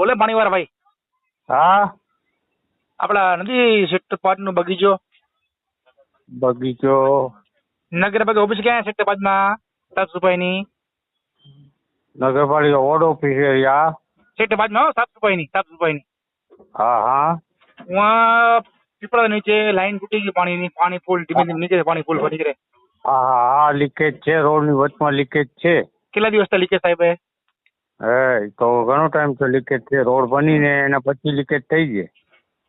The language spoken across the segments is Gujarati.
બોલે પાણીવાળા ભાઈ? હા આપડા નથી સેક્ટર 5 નો બગીચો? બગીચો નગરપાલિકા ઓફિસ ક્યાં સેક્ટર 5 માં 7 રૂપિયાની? નગરપાલિકા વોર્ડ ઓફિસ એરિયા. સેક્ટર 5 માં 7 રૂપિયાની 7 રૂપિયાની. હા હા વहाँ પીપળા નીચે લાઈન તૂટી ગઈ પાણીની. પાણી ફૂલ ધીમે ધીમે નીચે પાણી ફૂલ ભરી રહે. હા હા હા લીકેજ છે, રોડની વચમાં લીકેજ છે. કેટલા દિવસ થી લીકેજ સાહેબ? હે તો ઘણો ટાઈમ તો લીકેજ છે. રોડ બનીને એના પછી લીકેજ થઈ જાય.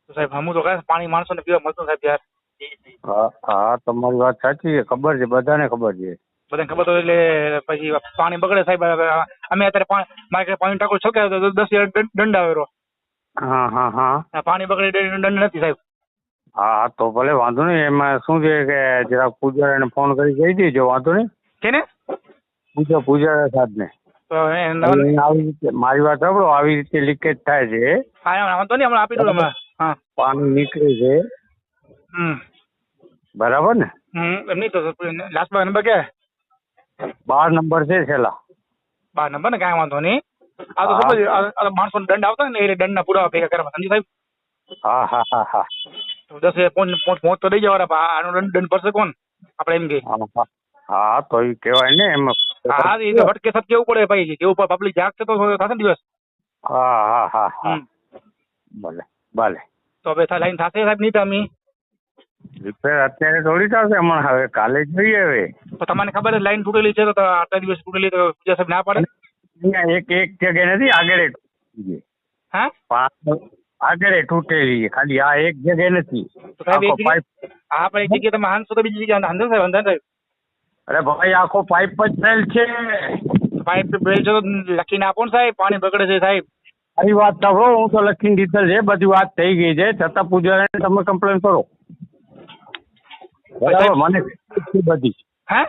તો સાહેબ હમું તો કાંઈ પાણી માણસોને પીવા મળતું સાહેબ યાર. હા હા તમારી વાત સાચી છે, ખબર છે, બધાને ખબર છે. બધાને ખબર તો એટલે પછી પાણી બગડે સાહેબ. અમે અત્યારે મારે પાણી ટાંકો છલકાયો તો 10,000 દંડ આવેલો. હા હા હા પાણી બગડે દંડ નથી સાહેબ. હા તો ભલે વાંધો નહીં. એમાં શું છે કે જરાક પૂજારીને ફોન કરી કહી દેજો. વાંધો નહીં. કેને? પૂજારા સાહેબને તો આવી રીતે મારી વાત સાંભળો, આવી રીતે લીકેજ થાય છે. હા વાંધો નહીં, હમણાં આપી દઉં હમણાં. હા પાણી નીકળે છે બરાબર ને? એમ નહીં તો લાસ્ટમાં નંબર ક્યાં? 12 નંબર છે છેલ્લા. 12 નંબર ને? કાંઈ વાંધો નહીં. આ તો હા સમજ માણસોને દંડ આવતા ને એટલે દંડના પુરાવા ભેગા કરવા સમજી સાહેબ. હા હા હા હા તો 10 પહોંચ તો દઈ જવાના. આનો દંડ ભરશે કોણ? આપણે એમ કે હા હા હા તો એ કહેવાય ને એમાં. હા એ તો હટકે સટ કેવું પડે ભાઈ. કેવું પબ્લિક જાગશે તો થશે ને દિવસ. હા હા હા હા ભલે ભલે. તો હવે લાઈન થશે સાહેબ? નહીં તમે રિપેર અત્યારે થોડી થશે, હમણાં હવે કાલે જ જોઈએ. હવે તો તમને ખબર છે લાઈન તૂટેલી છે તો આટલા દિવસ તૂટેલી તો પૂજા સાહેબ ના પાડે? અહીંયા એક જગ્યાએ નથી, આગળ તૂટેલી છે. હા આગળ તૂટેલી છે, ખાલી આ એક જગ્યાએ નથી. તો સાહેબ એક આખો પાઇપ. જગ્યાએ હા પણ એક જગ્યાએ તમે હાંસો તો બીજી જગ્યાએ હાંધો સાહેબ. અંધાર સાહેબ અરે ભાઈ આખો પાઇપ જ ફેલ છે. પાઇપ બેલ છે તો લખીને આપો ને સાહેબ. પાણી બગડે છે સાહેબ. મારી વાત સાંભળો, હું તો લખીને દીધેલ છે, બધી વાત થઈ ગઈ છે. છતાં પૂજારીને તમે કમ્પ્લેન કરો. બરાબર? મને બધી હે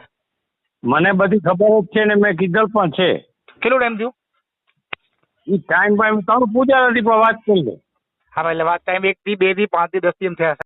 મને બધી ખબર જ છે ને મેં કીધેલ પણ છે. કેટલો ટાઈમ થયું? એ ટાઈમ તમે પૂજારી પણ વાત કરી લે. હા એટલે વાત ટાઈમ 1 થી 2 થી 5 થી 10 થી એમ થયા.